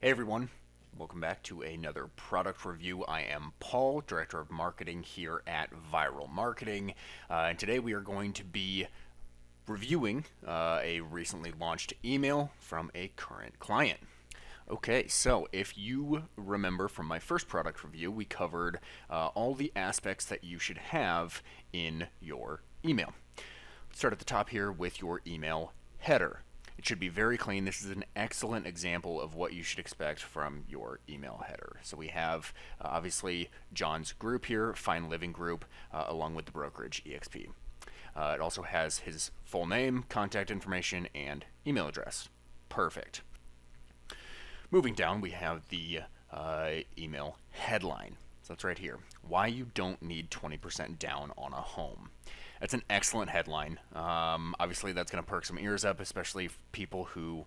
Hey everyone, welcome back to another product review. I am Paul, Director of Marketing here at Viral Marketing, and today we are going to be reviewing a recently launched email from a current client. Okay, so if you remember from my first product review, we covered all the aspects that you should have in your email. Let's start at the top here with your email header. It should be very clean. This is an excellent example of what you should expect from your email header. So we have obviously John's group here, Fine Living Group, along with the brokerage EXP. It also has his full name, contact information, and email address. Perfect. Moving down, we have the email headline. So that's right here. Why you don't need 20% down on a home. That's an excellent headline. Obviously, that's going to perk some ears up, especially people who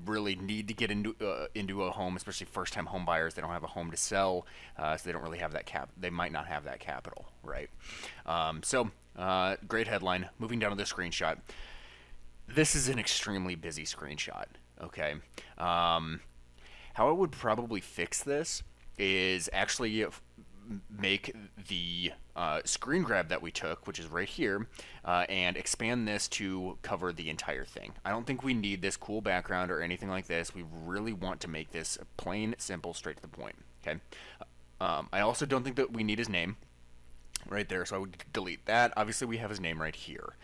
really need to get into a home, especially first-time home buyers. They don't have a home to sell, so they don't really have that They might not have that capital, right? Great headline. Moving down to the screenshot. This is an extremely busy screenshot. Okay. How I would probably fix this is actually make the screen grab that we took, which is right here, and expand this to cover the entire thing. I don't think we need this cool background or anything like this. We really want to make this plain, simple, straight to the point. Okay. I also don't think that we need his name right there, so I would delete that. Obviously, we have his name right here.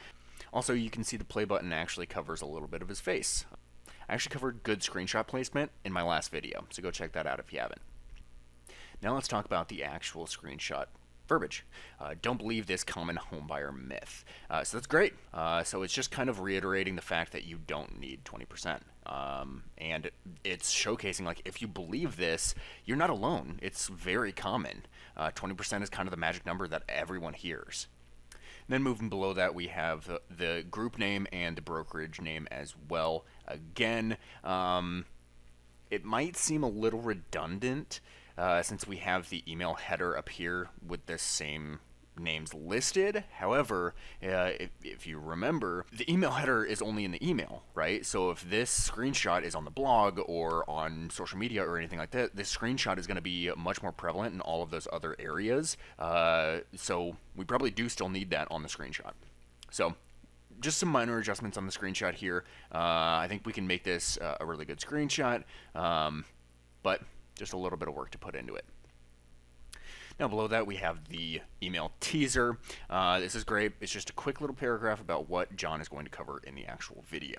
Also, you can see the play button actually covers a little bit of his face. I actually covered good screenshot placement in my last video, so go check that out if you haven't. Now let's talk about the actual screenshot verbiage. Don't believe this common homebuyer myth. So that's great. So it's just kind of reiterating the fact that you don't need 20%. And it's showcasing, like, if you believe this, you're not alone. It's very common. 20% is kind of the magic number that everyone hears. And then moving below that, we have the group name and the brokerage name as well. Again, it might seem a little redundant since we have the email header up here with the same names listed. However, if you remember, the email header is only in the email, right? So if this screenshot is on the blog or on social media or anything like that, this screenshot is going to be much more prevalent in all of those other areas. So we probably do still need that on the screenshot. So just some minor adjustments on the screenshot here. I think we can make this a really good screenshot, but just a little bit of work to put into it. Now below that we have the email teaser. This is great. It's just a quick little paragraph about what John is going to cover in the actual video.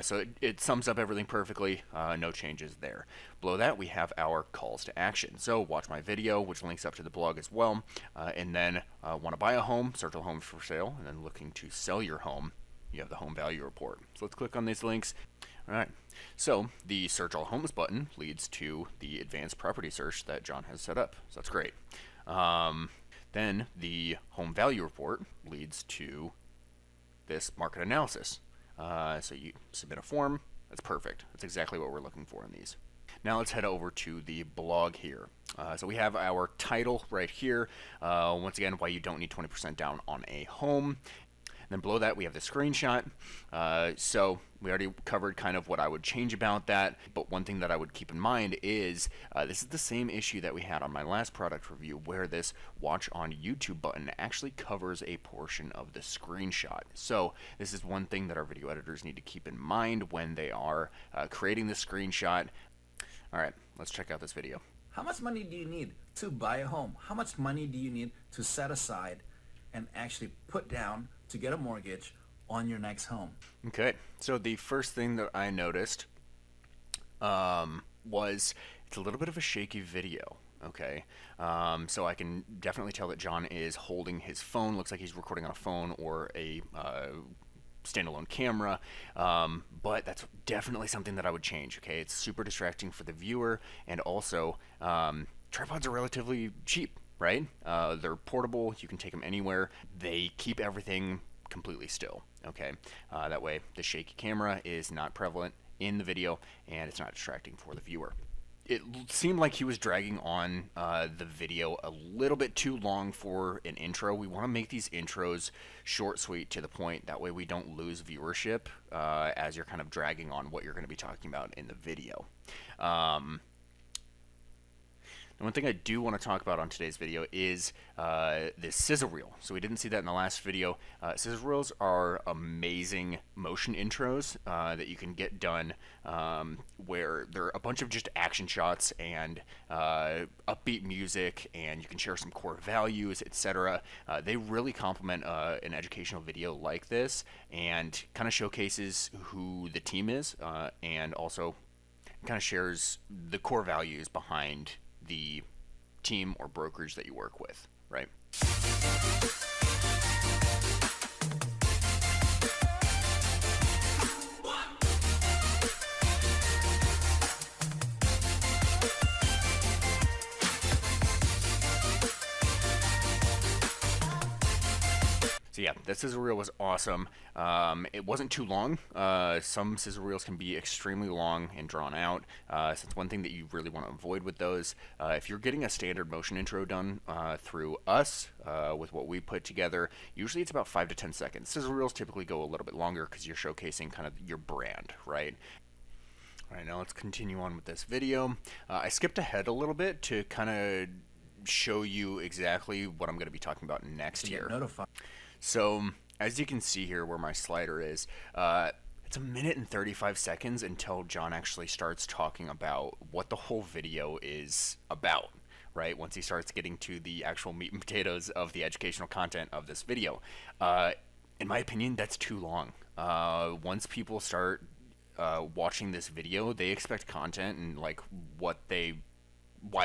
So it sums up everything perfectly. No changes there. Below that we have our calls to action. So watch my video, which links up to the blog as well. And then want to buy a home, search all homes for sale, and then looking to sell your home, you have the home value report. So let's click on these links. All right, so the search all homes button leads to the advanced property search that John has set up. So that's great. Then the home value report leads to this market analysis. So you submit a form. That's perfect. That's exactly what we're looking for in these. Now let's head over to the blog here. So we have our title right here. Once again, why you don't need 20% down on a home. Then below that we have the screenshot. So we already covered kind of what I would change about that, but one thing that I would keep in mind is this is the same issue that we had on my last product review, where this watch on YouTube button actually covers a portion of the screenshot. So this is one thing that our video editors need to keep in mind when they are creating the screenshot. All right, let's check out this video. How much money do you need to buy a home? How much money do you need to set aside and actually put down to get a mortgage on your next home? Okay, so the first thing that I noticed was it's a little bit of a shaky video. Okay, so I can definitely tell that John is holding his phone. Looks like he's recording on a phone or a standalone camera, but that's definitely something that I would change. Okay, it's super distracting for the viewer, and also tripods are relatively cheap. Right? They're portable. You can take them anywhere. They keep everything completely still. Okay? That way the shaky camera is not prevalent in the video and it's not distracting for the viewer. it seemed like he was dragging on the video a little bit too long for an intro. We want to make these intros short, sweet, to the point. That way we don't lose viewership as you're kind of dragging on what you're going to be talking about in the video. The one thing I do want to talk about on today's video is this sizzle reel. So we didn't see that in the last video. Sizzle reels are amazing motion intros that you can get done where they're a bunch of just action shots and upbeat music, and you can share some core values, etc. They really complement an educational video like this and kind of showcases who the team is and also kind of shares the core values behind the team or brokerage that you work with, right? So yeah, that sizzle reel was awesome. It wasn't too long. Some sizzle reels can be extremely long and drawn out. So it's one thing that you really want to avoid with those. If you're getting a standard motion intro done through us with what we put together, usually it's about 5 to 10 seconds. Sizzle reels typically go a little bit longer because you're showcasing kind of your brand, right? All right, now let's continue on with this video. I skipped ahead a little bit to kind of show you exactly what I'm going to be talking about next here. So, as you can see here where my slider is, it's 1:35 until John actually starts talking about what the whole video is about, right? Once he starts getting to the actual meat and potatoes of the educational content of this video. In my opinion, that's too long. Once people start watching this video, they expect content and like why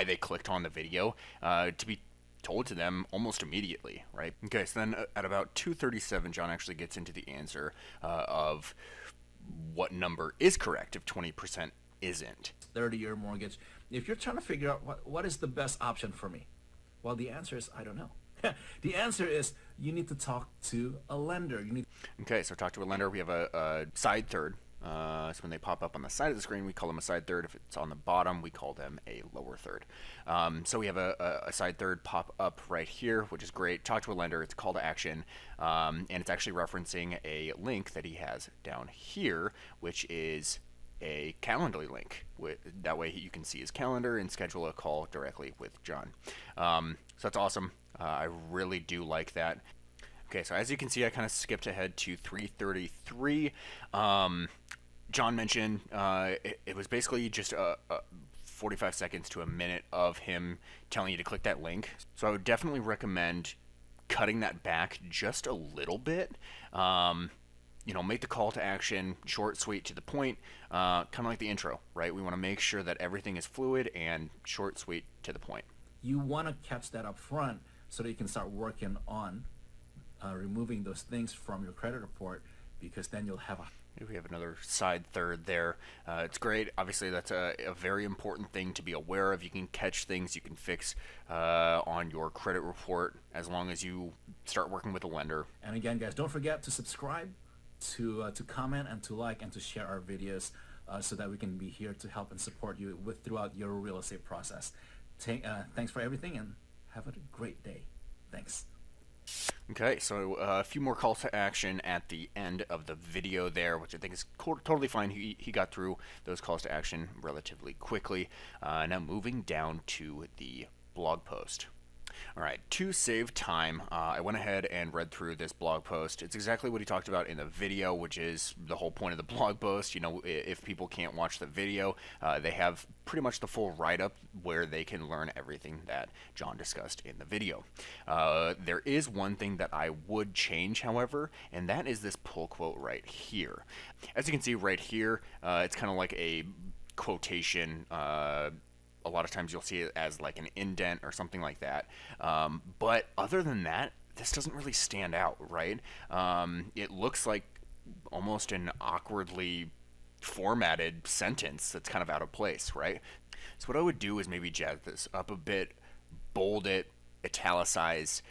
they clicked on the video to be told to them almost immediately, right? Okay, so then at about 2:37, John actually gets into the answer of what number is correct if 20% isn't. 30-year mortgage. If you're trying to figure out what is the best option for me, well, the answer is I don't know. The answer is you need to talk to a lender. Okay, so talk to a lender. We have a side third. So when they pop up on the side of the screen, we call them a side third. If it's on the bottom, we call them a lower third. So we have a side third pop up right here, which is great. Talk to a lender. It's a call to action, and it's actually referencing a link that he has down here, which is a Calendly link. That way you can see his calendar and schedule a call directly with John. So that's awesome. I really do like that. Okay, so as you can see, I kind of skipped ahead to 3:33. John mentioned it was basically just 45 seconds to a minute of him telling you to click that link. So I would definitely recommend cutting that back just a little bit. Make the call to action short, sweet, to the point, kind of like the intro, right? We want to make sure that everything is fluid and short, sweet, to the point. You want to catch that up front so that you can start working on removing those things from your credit report, because then you'll have we have another side third there. It's great. Obviously, that's a very important thing to be aware of. You can catch things you can fix on your credit report as long as you start working with a lender. And again, guys, don't forget to subscribe, to comment, and to like, and to share our videos so that we can be here to help and support you throughout your real estate process. Thanks for everything, and have a great day. Thanks. Okay, so a few more calls to action at the end of the video there, which I think is totally fine. He got through those calls to action relatively quickly. Now moving down to the blog post. All right, to save time, I went ahead and read through this blog post. It's exactly what he talked about in the video, which is the whole point of the blog post. If people can't watch the video, they have pretty much the full write-up where they can learn everything that John discussed in the video. There is one thing that I would change, however, and that is this pull quote right here. As you can see right here, it's kind of like a quotation. A lot of times you'll see it as like an indent or something like that. But other than that, this doesn't really stand out, right? It looks like almost an awkwardly formatted sentence that's kind of out of place, right? So what I would do is maybe jazz this up a bit, bold it, italicize,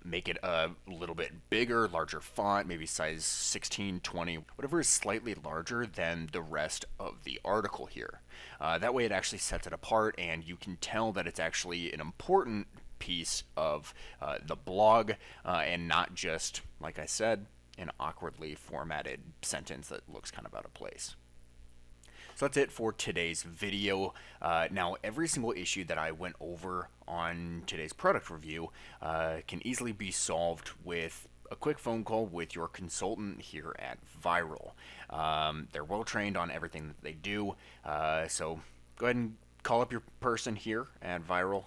make it a little bit bigger, larger font, maybe size 16, 20, whatever is slightly larger than the rest of the article here. That way it actually sets it apart, and you can tell that it's actually an important piece of the blog, and not just, like I said, an awkwardly formatted sentence that looks kind of out of place. So that's it for today's video. Now, every single issue that I went over on today's product review can easily be solved with a quick phone call with your consultant here at Viral. They're well trained on everything that they do, so go ahead and call up your person here at Viral,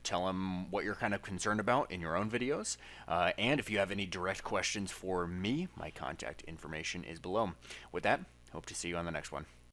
tell them what you're kind of concerned about in your own videos, and if you have any direct questions for me, my contact information is below. With that, hope to see you on the next one.